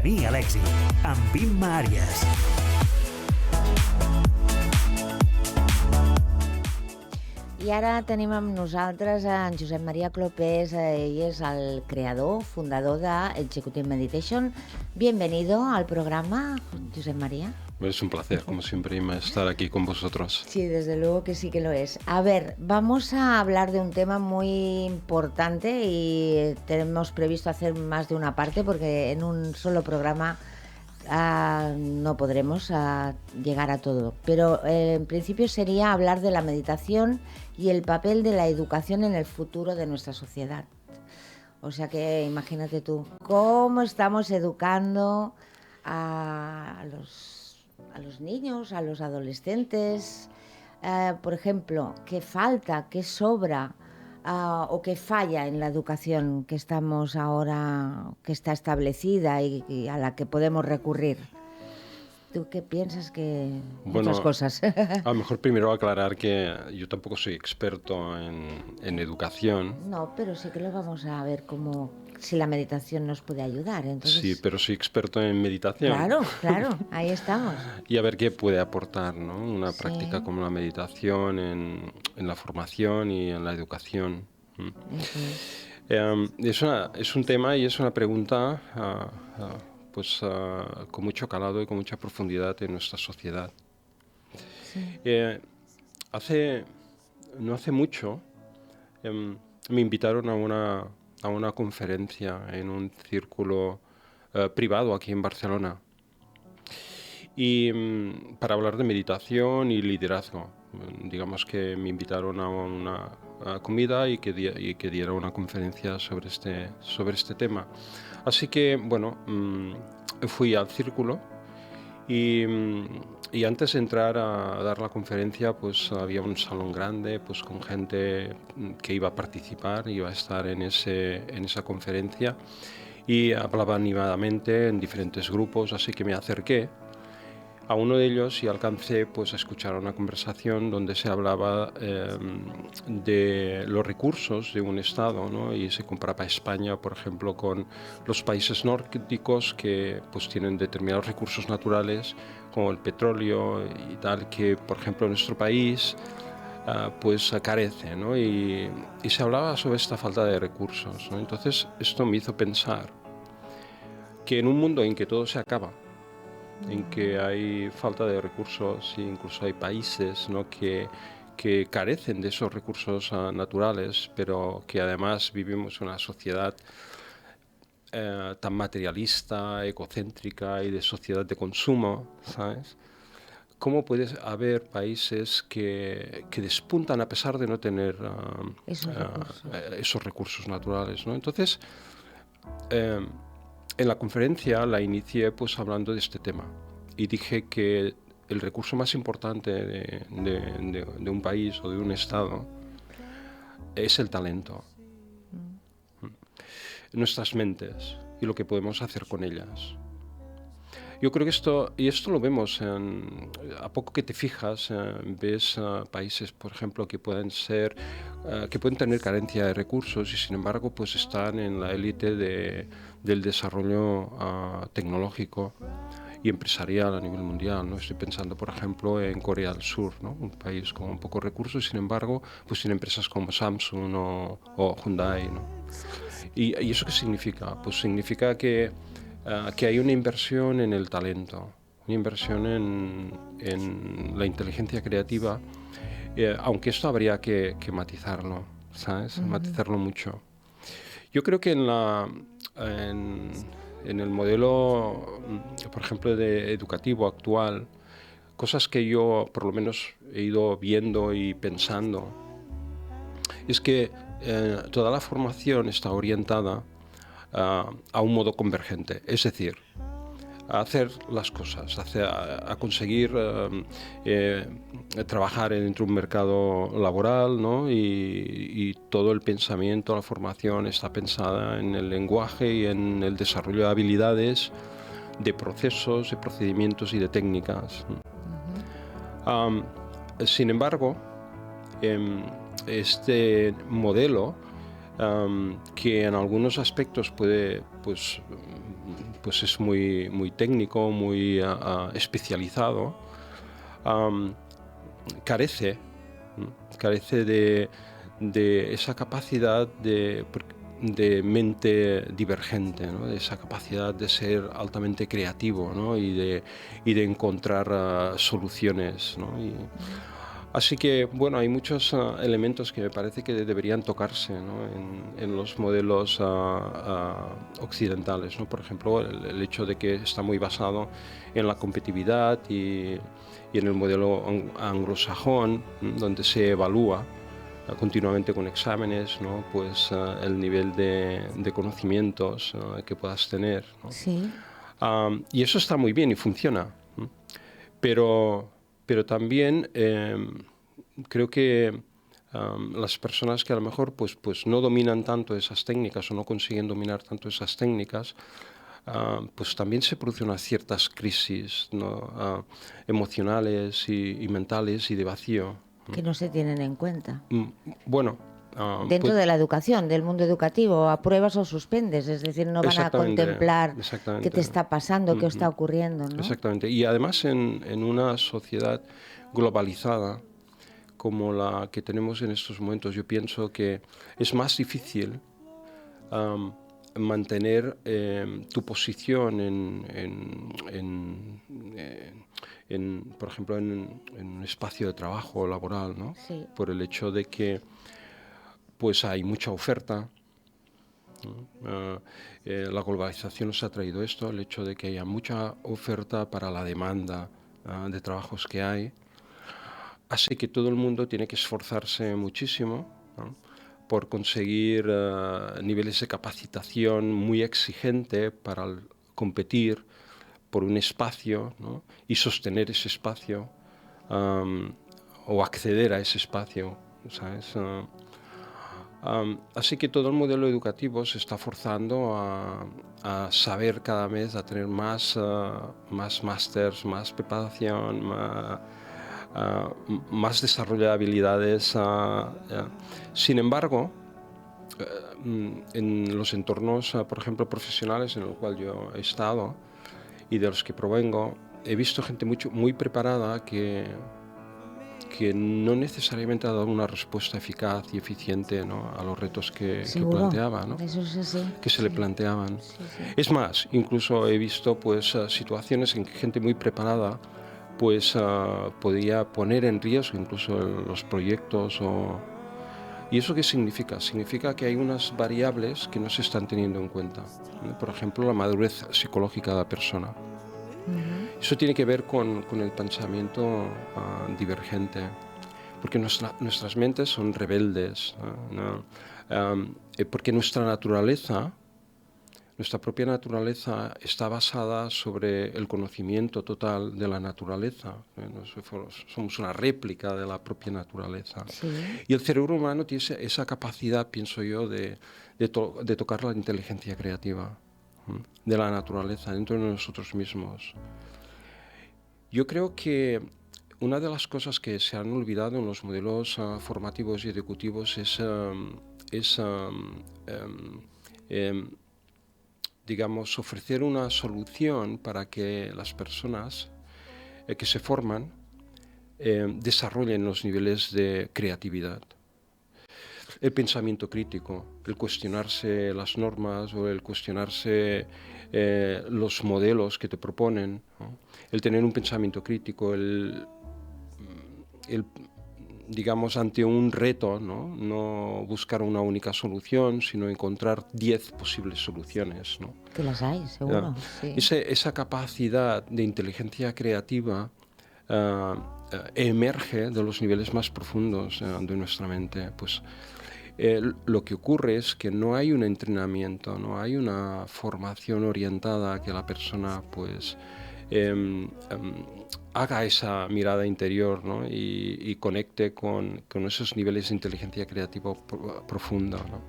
Camí a l'èxit, amb Imma Àries. I ara tenim amb nosaltres en Josep María Clopés, ell és el creador, fundador de Executive Meditation. Bienvenido al programa, Josep María. Es un placer, como siempre, estar aquí con vosotros. Sí, desde luego que sí que lo es. A ver, vamos a hablar de un tema muy importante y tenemos previsto hacer más de una parte porque en un solo programa no podremos llegar a todo. Pero en principio sería hablar de la meditación y el papel de la educación en el futuro de nuestra sociedad. O sea que imagínate tú, cómo estamos educando a los niños, a los adolescentes, por ejemplo, qué falta, qué sobra o qué falla en la educación que estamos ahora, que está establecida y a la que podemos recurrir. ¿Tú qué piensas que muchas cosas? A lo mejor primero aclarar que yo tampoco soy experto en educación. No, pero sí que lo vamos a ver como si la meditación nos puede ayudar. Entonces... Sí, pero soy experto en meditación. Claro, ahí estamos. Y a ver qué puede aportar, ¿no? Una práctica como la meditación en la formación y en la educación. Es un tema y es una pregunta con mucho calado y con mucha profundidad en nuestra sociedad. Sí. No hace mucho me invitaron a una conferencia en un círculo privado aquí en Barcelona y para hablar de meditación y liderazgo. Digamos que me invitaron a una comida y que diera una conferencia sobre este tema. Así que, fui al círculo y antes de entrar a dar la conferencia, pues había un salón grande, pues con gente que iba a participar, iba a estar en esa conferencia y hablaba animadamente en diferentes grupos, así que me acerqué a uno de ellos y alcancé pues a escuchar una conversación donde se hablaba de los recursos de un estado, ¿no? Y se comparaba a España, por ejemplo, con los países nórdicos que pues tienen determinados recursos naturales como el petróleo y tal, que por ejemplo en nuestro país pues carece, ¿no? Y se hablaba sobre esta falta de recursos, ¿no? Entonces esto me hizo pensar que en un mundo en que todo se acaba, en que hay falta de recursos e incluso hay países, ¿no? que carecen de esos recursos naturales, pero que además vivimos en una sociedad tan materialista, egocéntrica y de sociedad de consumo, ¿sabes? ¿Cómo puede haber países que despuntan a pesar de no tener esos recursos naturales, ¿no? Entonces, en la conferencia la inicié pues hablando de este tema y dije que el recurso más importante de un país o de un estado es el talento, nuestras mentes y lo que podemos hacer con ellas. Yo creo que esto lo vemos a poco que te fijas, ves países, por ejemplo, que pueden tener carencia de recursos y sin embargo pues están en la élite del desarrollo tecnológico y empresarial a nivel mundial, ¿no? Estoy pensando, por ejemplo, en Corea del Sur, ¿no? Un país con pocos recursos y sin embargo pues tiene empresas como Samsung o Hyundai, ¿no? ¿Y eso qué significa? Pues significa que hay una inversión en el talento, una inversión en la inteligencia creativa, aunque esto habría que matizarlo, ¿sabes? Matizarlo mucho. Yo creo que en el modelo, por ejemplo, educativo actual, cosas que yo por lo menos he ido viendo y pensando, es que toda la formación está orientada a un modo convergente, es decir, a hacer las cosas, a conseguir trabajar dentro de un mercado laboral, ¿no? Y todo el pensamiento, la formación está pensada en el lenguaje y en el desarrollo de habilidades, de procesos, de procedimientos y de técnicas. Sin embargo, este modelo que en algunos aspectos puede pues pues es muy técnico, muy especializado, carece de esa capacidad de mente divergente, ¿no? De esa capacidad de ser altamente creativo, ¿no? y de encontrar soluciones, ¿no? Así que, bueno, hay muchos elementos que me parece que deberían tocarse, ¿no? en los modelos occidentales, ¿no? Por ejemplo, el hecho de que está muy basado en la competitividad y en el modelo anglosajón, donde se evalúa continuamente con exámenes, ¿no? Pues el nivel de conocimientos que puedas tener, ¿no? Sí. Y eso está muy bien y funciona, ¿no? Pero también creo que las personas que a lo mejor pues no dominan tanto esas técnicas o no consiguen dominar tanto esas técnicas, pues también se producen unas ciertas crisis, ¿no? Emocionales y mentales y de vacío. Que no se tienen en cuenta. Bueno, Dentro de la educación, del mundo educativo, apruebas o suspendes, es decir, no van a contemplar qué te está pasando, qué está ocurriendo, ¿no? Exactamente. Y además en una sociedad globalizada como la que tenemos en estos momentos, yo pienso que es más difícil mantener tu posición por ejemplo, en un espacio de trabajo laboral, ¿no? Sí. Por el hecho de que pues hay mucha oferta, ¿no? La globalización nos ha traído esto, el hecho de que haya mucha oferta para la demanda de trabajos que hay. Así que todo el mundo tiene que esforzarse muchísimo, ¿no? Por conseguir niveles de capacitación muy exigente para competir por un espacio, ¿no? Y sostener ese espacio o acceder a ese espacio, ¿sabes? Así que todo el modelo educativo se está forzando a saber cada vez, a tener más másters, más preparación, más desarrollo de habilidades. Sin embargo, en los entornos, por ejemplo, profesionales en los cuales yo he estado y de los que provengo, he visto gente muy preparada que no necesariamente ha dado una respuesta eficaz y eficiente, ¿no? A los retos que planteaba, ¿no? Eso es así. Que se le planteaban. Sí. Es más, incluso he visto pues situaciones en que gente muy preparada pues podía poner en riesgo incluso los proyectos. ¿Y eso qué significa? Significa que hay unas variables que no se están teniendo en cuenta, ¿no? Por ejemplo, la madurez psicológica de la persona. Eso tiene que ver con el pensamiento divergente, porque nuestras mentes son rebeldes, ¿no? Porque nuestra propia naturaleza está basada sobre el conocimiento total de la naturaleza. Nosotros somos una réplica de la propia naturaleza. Sí. Y el cerebro humano tiene esa capacidad, pienso yo, de tocar la inteligencia creativa de la naturaleza dentro de nosotros mismos. Yo creo que una de las cosas que se han olvidado en los modelos formativos y educativos es digamos, ofrecer una solución para que las personas que se forman desarrollen los niveles de creatividad. El pensamiento crítico, el cuestionarse las normas o el cuestionarse los modelos que te proponen, ¿no? El tener un pensamiento crítico, el digamos, ante un reto, no buscar una única solución, sino encontrar 10 posibles soluciones, ¿no? Que las hay, seguro. Sí. Esa capacidad de inteligencia creativa emerge de los niveles más profundos de nuestra mente. Pues lo que ocurre es que no hay un entrenamiento, no hay una formación orientada a que la persona pues haga esa mirada interior, ¿no? y conecte con esos niveles de inteligencia creativa profunda, ¿no?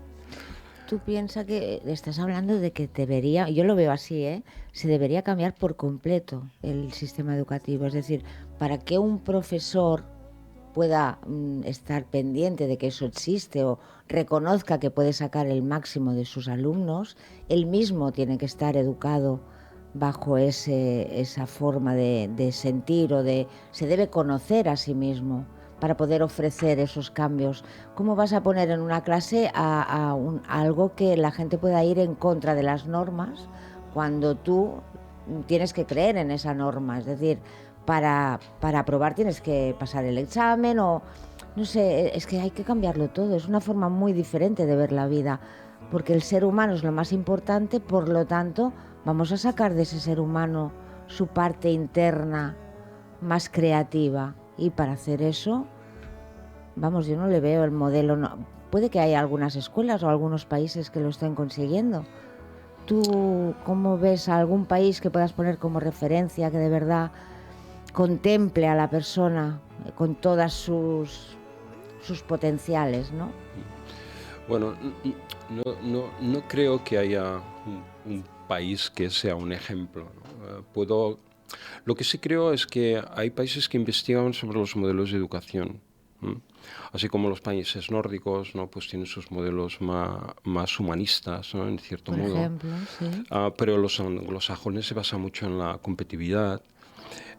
Tú piensas que estás hablando de que debería, yo lo veo así, se debería cambiar por completo el sistema educativo. Es decir, para que un profesor pueda estar pendiente de que eso existe o reconozca que puede sacar el máximo de sus alumnos, él mismo tiene que estar educado bajo esa forma de sentir se debe conocer a sí mismo para poder ofrecer esos cambios. ¿Cómo vas a poner en una clase a algo que la gente pueda ir en contra de las normas cuando tú tienes que creer en esa norma? Es decir, para aprobar tienes que pasar el examen o... No sé, es que hay que cambiarlo todo. Es una forma muy diferente de ver la vida, porque el ser humano es lo más importante, por lo tanto, vamos a sacar de ese ser humano su parte interna más creativa. Y para hacer eso, vamos, yo no le veo el modelo. No. Puede que haya algunas escuelas o algunos países que lo estén consiguiendo. ¿Tú cómo ves a algún país que puedas poner como referencia, que de verdad contemple a la persona con todas sus potenciales, ¿no? Bueno, no creo que haya un país que sea un ejemplo, ¿no? Lo que sí creo es que hay países que investigan sobre los modelos de educación, ¿no? Así como los países nórdicos, ¿no? Pues tienen sus modelos más humanistas, ¿no? En cierto modo. Por ejemplo, sí. Pero los anglosajones se basan mucho en la competitividad.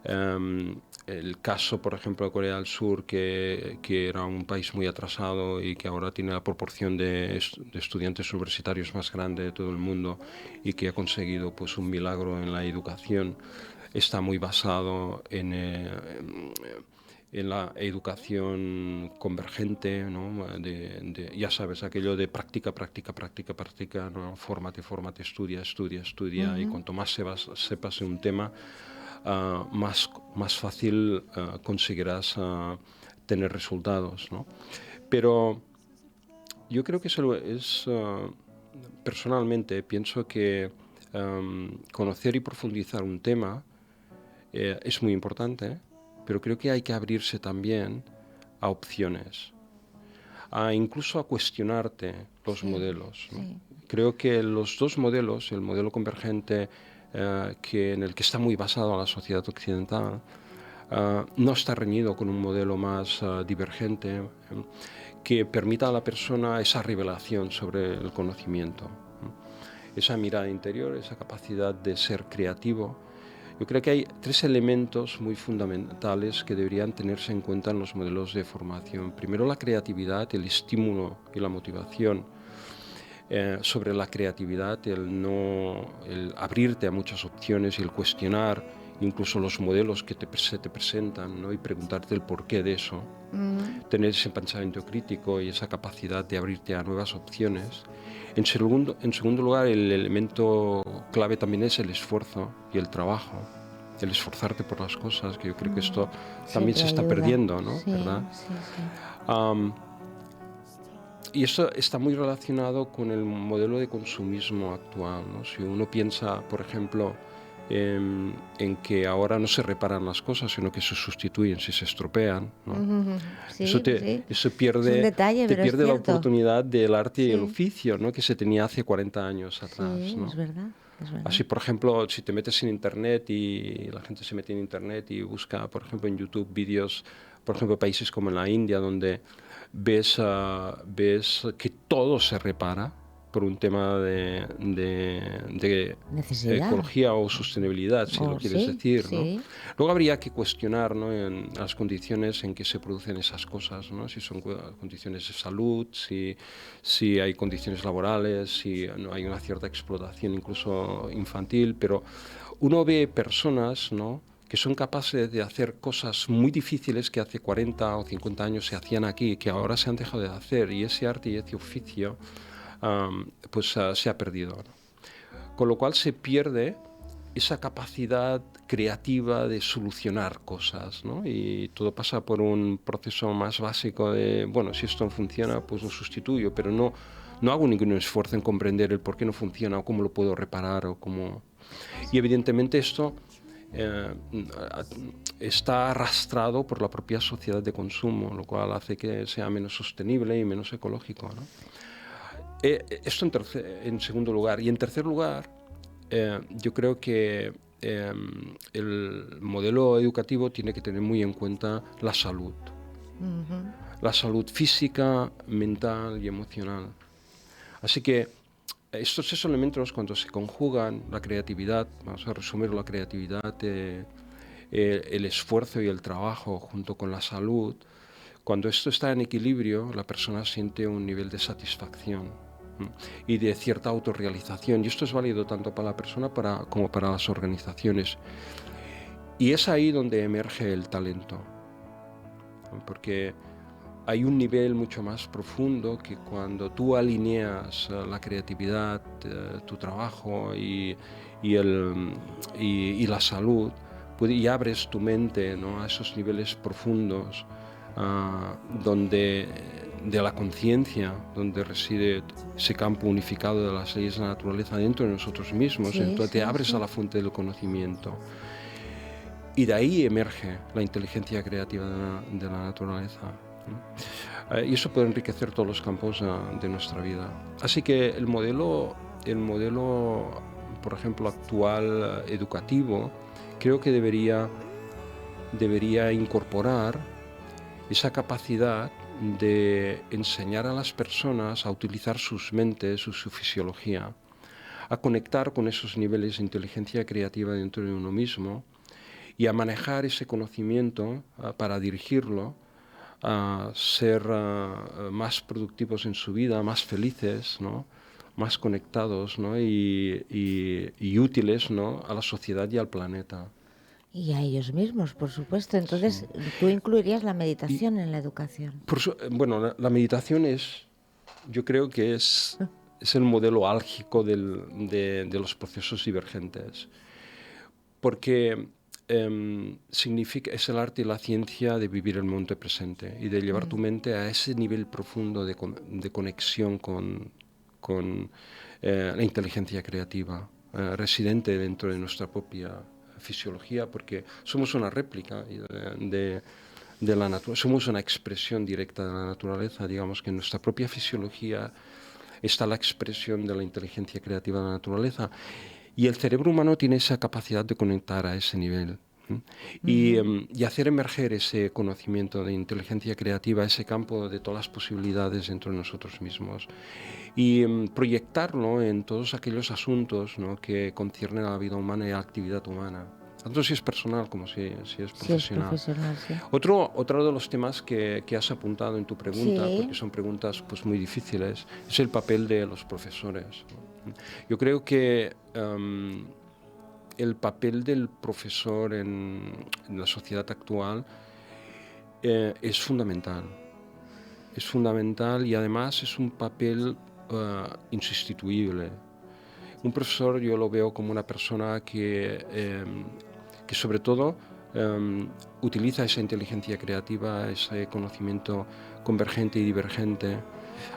El caso, por ejemplo, de Corea del Sur, que era un país muy atrasado y que ahora tiene la proporción de estudiantes universitarios más grande de todo el mundo y que ha conseguido pues, un milagro en la educación, está muy basado en la educación convergente, ¿no? Ya sabes, aquello de práctica, ¿no? Fórmate, estudia, y cuanto más sepas de un tema, más fácil conseguirás tener resultados, ¿no? Pero yo creo que personalmente pienso que conocer y profundizar un tema es muy importante, pero creo que hay que abrirse también a opciones, incluso a cuestionarte los modelos, ¿no? Sí. Creo que los dos modelos, el modelo convergente en el que está muy basado la sociedad occidental, no está reñido con un modelo más divergente que permita a la persona esa revelación sobre el conocimiento, esa mirada interior, esa capacidad de ser creativo. Yo creo que hay tres elementos muy fundamentales que deberían tenerse en cuenta en los modelos de formación. Primero, la creatividad, el estímulo y la motivación. Sobre la creatividad, el abrirte a muchas opciones y el cuestionar incluso los modelos que se te presentan, ¿no? Y preguntarte el porqué de eso. Tener ese pensamiento crítico y esa capacidad de abrirte a nuevas opciones. En segundo lugar, el elemento clave también es el esfuerzo y el trabajo, el esforzarte por las cosas, que yo creo que esto también se está perdiendo, ¿no? Sí, ¿verdad? Sí. Y eso está muy relacionado con el modelo de consumismo actual, ¿no? Si uno piensa, por ejemplo, en que ahora no se reparan las cosas, sino que se sustituyen si se estropean, ¿no? Sí, eso es un detalle, te pero pierde es la cierto. oportunidad del arte y el Sí. oficio, ¿no? Que se tenía hace 40 años atrás, Sí, ¿no? es verdad. Así, por ejemplo, si te metes en Internet y la gente se mete en Internet y busca, por ejemplo, en YouTube vídeos, por ejemplo, países como en la India, donde ves que todo se repara por un tema de Necesidad. ecología o sostenibilidad, si lo quieres decir, ¿no? Sí. Luego habría que cuestionar, ¿no? En las condiciones en que se producen esas cosas, ¿no? Si son condiciones de salud, si hay condiciones laborales, si no hay una cierta explotación incluso infantil, pero uno ve personas, ¿no? Que son capaces de hacer cosas muy difíciles que hace 40 o 50 años se hacían aquí, que ahora se han dejado de hacer, y ese arte y ese oficio se ha perdido, ¿no? Con lo cual se pierde esa capacidad creativa de solucionar cosas, ¿no? Y todo pasa por un proceso más básico de, bueno, si esto no funciona, pues lo sustituyo, pero no hago ningún esfuerzo en comprender el por qué no funciona o cómo lo puedo reparar o cómo... Y evidentemente esto está arrastrado por la propia sociedad de consumo, lo cual hace que sea menos sostenible y menos ecológico, ¿no? Esto en segundo lugar. Y en tercer lugar, yo creo que el modelo educativo tiene que tener muy en cuenta la salud, la salud física, mental y emocional. Así que estos 6 elementos, cuando se conjugan, la creatividad, vamos a resumir la creatividad, el esfuerzo y el trabajo junto con la salud, cuando esto está en equilibrio, la persona siente un nivel de satisfacción y de cierta autorrealización. Y esto es válido tanto para la persona como para las organizaciones. Y es ahí donde emerge el talento, ¿no? Porque hay un nivel mucho más profundo que cuando tú alineas la creatividad, tu trabajo y la salud, y abres tu mente, ¿no?, a esos niveles profundos de la conciencia, donde reside ese campo unificado de las leyes de la naturaleza dentro de nosotros mismos. Sí, Entonces te sí, abres sí. a la fuente del conocimiento. Y de ahí emerge la inteligencia creativa de la naturaleza, ¿no? Y eso puede enriquecer todos los campos de nuestra vida. Así que el modelo, por ejemplo, actual educativo, creo que debería incorporar esa capacidad de enseñar a las personas a utilizar sus mentes, su fisiología, a conectar con esos niveles de inteligencia creativa dentro de uno mismo y a manejar ese conocimiento para dirigirlo a ser más productivos en su vida, más felices, ¿no?, más conectados, ¿no?, y útiles, ¿no?, a la sociedad y al planeta. Y a ellos mismos, por supuesto. Entonces, tú incluirías la meditación en la educación. Bueno, la meditación yo creo que es el modelo álgico de los procesos divergentes, porque es el arte y la ciencia de vivir el momento presente y de llevar tu mente a ese nivel profundo de conexión con la inteligencia creativa residente dentro de nuestra propia fisiología, porque somos una réplica de la naturaleza, somos una expresión directa de la naturaleza. Digamos que en nuestra propia fisiología está la expresión de la inteligencia creativa de la naturaleza. Y el cerebro humano tiene esa capacidad de conectar a ese nivel y hacer emerger ese conocimiento de inteligencia creativa, ese campo de todas las posibilidades dentro de nosotros mismos y proyectarlo en todos aquellos asuntos, ¿no?, que conciernen a la vida humana y a la actividad humana, tanto si es personal como si es profesional. Sí, es profesional, sí. Otro de los temas que has apuntado en tu pregunta, Sí. porque son preguntas pues muy difíciles, es el papel de los profesores, ¿no? Yo creo que el papel del profesor en la sociedad actual es fundamental. Es fundamental y además es un papel insustituible. Un profesor yo lo veo como una persona que sobre todo utiliza esa inteligencia creativa, ese conocimiento convergente y divergente,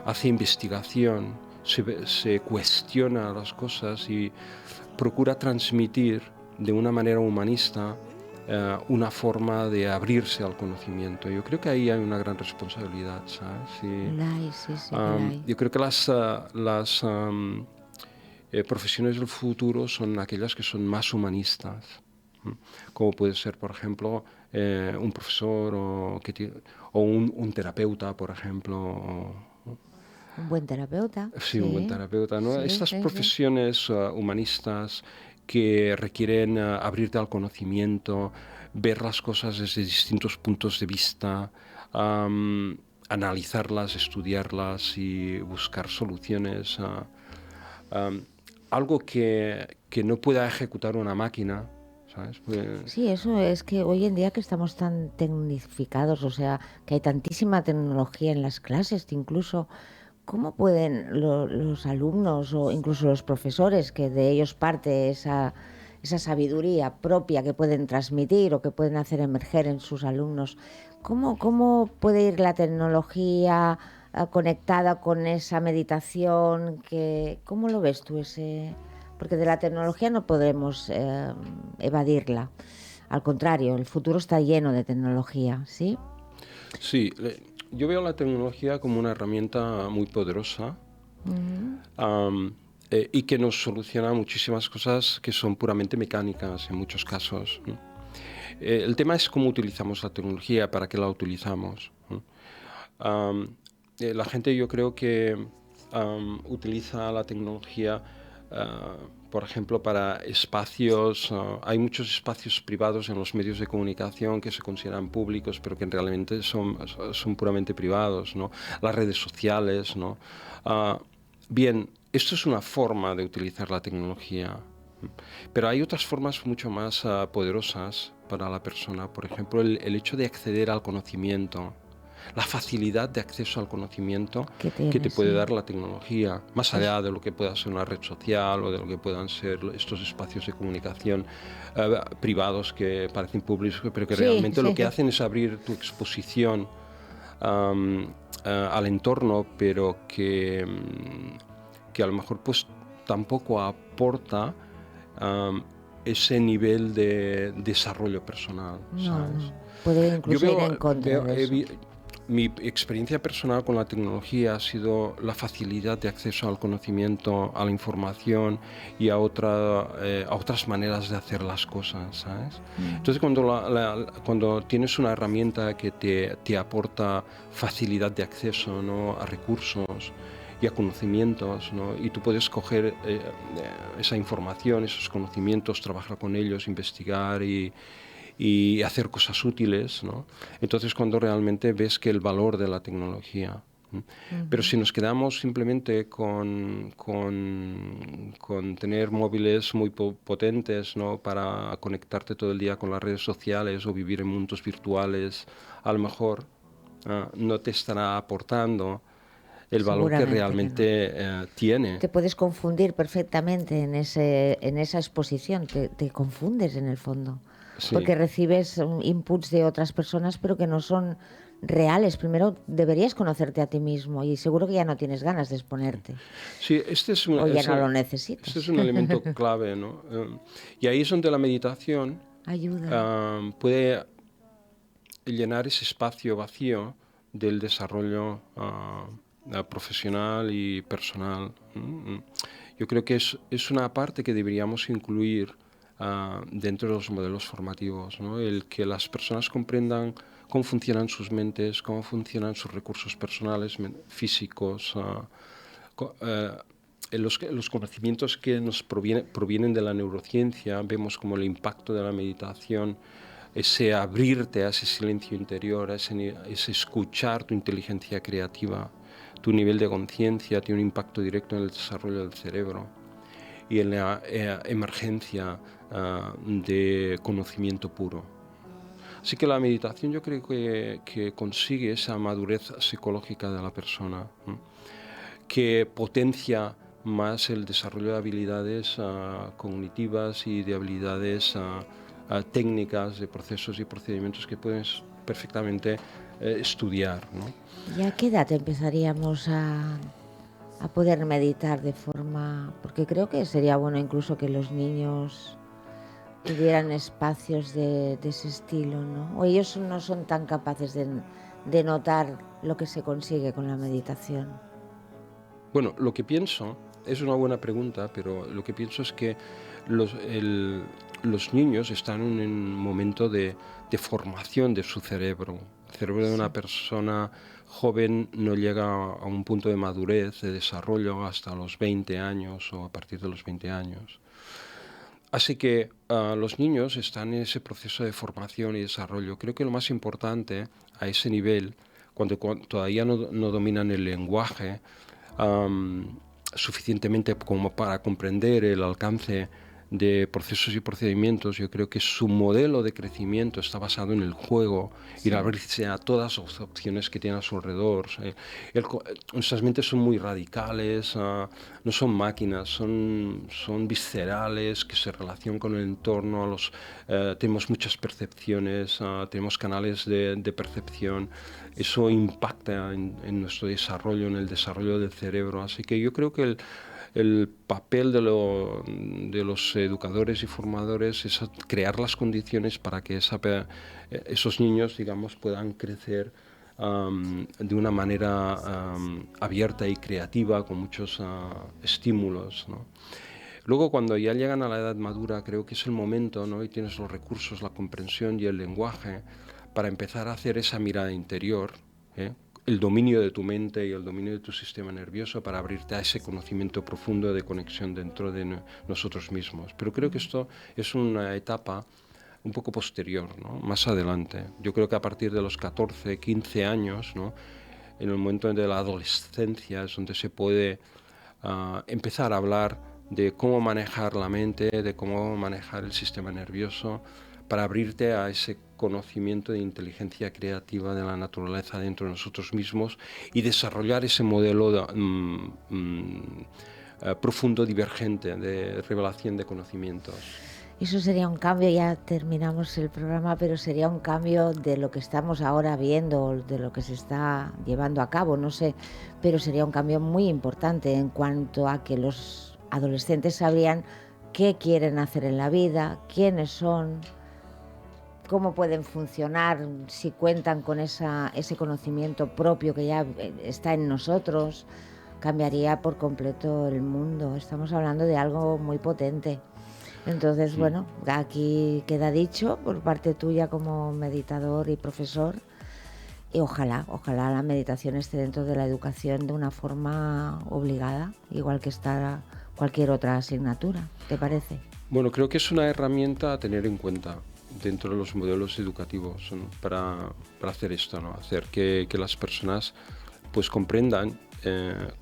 hace investigación, se cuestiona las cosas y procura transmitir de una manera humanista una forma de abrirse al conocimiento. Yo creo que ahí hay una gran responsabilidad, ¿sabes? Yo creo que las profesiones del futuro son aquellas que son más humanistas, como puede ser, por ejemplo, un profesor o un terapeuta, por ejemplo. Un buen terapeuta. Sí, un buen terapeuta, ¿no? Sí, Estas sí, profesiones humanistas que requieren abrirte al conocimiento, ver las cosas desde distintos puntos de vista, analizarlas, estudiarlas y buscar soluciones. Algo que no pueda ejecutar una máquina, ¿sabes? Sí, eso es que hoy en día que estamos tan tecnificados, o sea, que hay tantísima tecnología en las clases, incluso, ¿cómo pueden los alumnos o incluso los profesores, que de ellos parte esa sabiduría propia que pueden transmitir o que pueden hacer emerger en sus alumnos, cómo puede ir la tecnología conectada con esa meditación? ¿Cómo lo ves tú ese? Porque de la tecnología no podremos evadirla. Al contrario, el futuro está lleno de tecnología, ¿sí? Sí, yo veo la tecnología como una herramienta muy poderosa y que nos soluciona muchísimas cosas que son puramente mecánicas en muchos casos, ¿no? El tema es cómo utilizamos la tecnología, para qué la utilizamos, ¿no? La gente, yo creo que utiliza la tecnología, por ejemplo, para espacios. Hay muchos espacios privados en los medios de comunicación que se consideran públicos, pero que realmente son puramente privados, ¿no? Las redes sociales, ¿no? Bien, esto es una forma de utilizar la tecnología, pero hay otras formas mucho más poderosas para la persona. Por ejemplo, el hecho de acceder al conocimiento, la facilidad de acceso al conocimiento que te puede dar la tecnología, más allá de lo que pueda ser una red social o de lo que puedan ser estos espacios de comunicación privados que parecen públicos, pero que realmente lo que hacen es abrir tu exposición al entorno, pero que a lo mejor pues tampoco aporta ese nivel de desarrollo personal, ¿sabes? No. Puede incluso ir en contra de eso. Mi experiencia personal con la tecnología ha sido la facilidad de acceso al conocimiento, a la información y a otras maneras de hacer las cosas, ¿sabes? Entonces, cuando tienes una herramienta que te aporta facilidad de acceso, ¿no?, a recursos y a conocimientos, ¿no?, y tú puedes coger esa información, esos conocimientos, trabajar con ellos, investigar y hacer cosas útiles, ¿no? Entonces, cuando realmente ves que el valor de la tecnología. Pero si nos quedamos simplemente con tener móviles muy potentes, ¿no?, para conectarte todo el día con las redes sociales o vivir en mundos virtuales, a lo mejor no te estará aportando el valor que realmente tiene. Te puedes confundir perfectamente en esa exposición, te confundes en el fondo. Sí. Porque recibes inputs de otras personas, pero que no son reales. Primero deberías conocerte a ti mismo y seguro que ya no tienes ganas de exponerte. Sí, o ya no lo necesitas. Este es un elemento clave, ¿no? Y ahí es donde la meditación ayuda. Puede llenar ese espacio vacío del desarrollo profesional y personal. Yo creo que es una parte que deberíamos incluir dentro de los modelos formativos, ¿no? El que las personas comprendan cómo funcionan sus mentes, cómo funcionan sus recursos personales, físicos, los conocimientos que nos provienen de la neurociencia. Vemos como el impacto de la meditación, ese abrirte a ese silencio interior, a ese escuchar tu inteligencia creativa, tu nivel de conciencia, tiene un impacto directo en el desarrollo del cerebro y en la emergencia de conocimiento puro. Así que la meditación yo creo que consigue esa madurez psicológica de la persona, que potencia más el desarrollo de habilidades cognitivas y de habilidades técnicas, de procesos y procedimientos que puedes perfectamente estudiar, ¿no? ¿Y a qué edad empezaríamos a poder meditar de forma...? Porque creo que sería bueno incluso que los niños tuvieran espacios de ese estilo, ¿no? O ellos no son tan capaces de notar lo que se consigue con la meditación. Bueno, lo que pienso, es una buena pregunta, pero lo que pienso es que los niños están en un momento de formación de su cerebro. El cerebro de una persona joven no llega a un punto de madurez, de desarrollo, hasta los 20 años o a partir de los 20 años. Así que los niños están en ese proceso de formación y desarrollo. Creo que lo más importante a ese nivel, cuando todavía no dominan el lenguaje suficientemente como para comprender el alcance de procesos y procedimientos, yo creo que su modelo de crecimiento está basado en el juego, ir a abrirse a todas las opciones que tiene a su alrededor. Nuestras mentes son muy radicales, no son máquinas, son viscerales, que se relacionan con el entorno, tenemos muchas percepciones, tenemos canales de percepción. Eso impacta en nuestro desarrollo, en el desarrollo del cerebro. Así que yo creo que el papel de los educadores y formadores es crear las condiciones para que esos niños, digamos, puedan crecer de una manera abierta y creativa, con muchos estímulos, ¿no? Luego, cuando ya llegan a la edad madura, creo que es el momento, ¿no? Y tienes los recursos, la comprensión y el lenguaje para empezar a hacer esa mirada interior, ¿eh? El dominio de tu mente y el dominio de tu sistema nervioso para abrirte a ese conocimiento profundo de conexión dentro de nosotros mismos. Pero creo que esto es una etapa un poco posterior, ¿no? Más adelante. Yo creo que a partir de los 14, 15 años, ¿no? En el momento de la adolescencia es donde se puede empezar a hablar de cómo manejar la mente, de cómo manejar el sistema nervioso, para abrirte a ese conocimiento de inteligencia creativa de la naturaleza dentro de nosotros mismos y desarrollar ese modelo profundo, divergente, de revelación de conocimientos. Eso sería un cambio, ya terminamos el programa, pero sería un cambio de lo que estamos ahora viendo, de lo que se está llevando a cabo, no sé, pero sería un cambio muy importante en cuanto a que los adolescentes sabrían qué quieren hacer en la vida, quiénes son, cómo pueden funcionar, si cuentan con ese conocimiento propio que ya está en nosotros. Cambiaría por completo el mundo. Estamos hablando de algo muy potente. Entonces, bueno, aquí queda dicho por parte tuya como meditador y profesor, y ojalá la meditación esté dentro de la educación de una forma obligada, igual que está cualquier otra asignatura, ¿te parece? Bueno, creo que es una herramienta a tener en cuenta dentro de los modelos educativos, ¿no? para hacer esto, ¿no? Hacer que las personas pues comprendan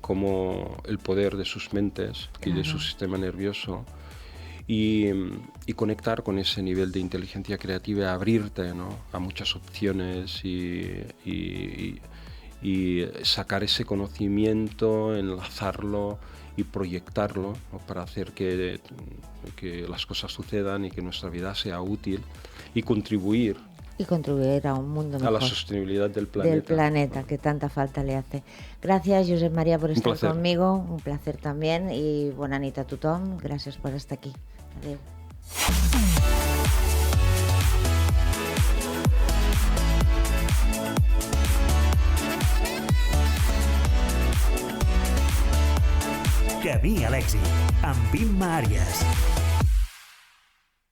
cómo el poder de sus mentes y de su sistema nervioso y conectar con ese nivel de inteligencia creativa, abrirte, ¿no? a muchas opciones y sacar ese conocimiento, enlazarlo y proyectarlo, ¿no? para hacer que las cosas sucedan y que nuestra vida sea útil y contribuir a un mundo mejor, a la sostenibilidad del planeta. Que tanta falta le hace. Gracias, Josep María, por estar conmigo, un placer también, y bona nit a tothom, gràcies per estar aquí. Adéu. Camí a l'èxit, amb Imma Àries.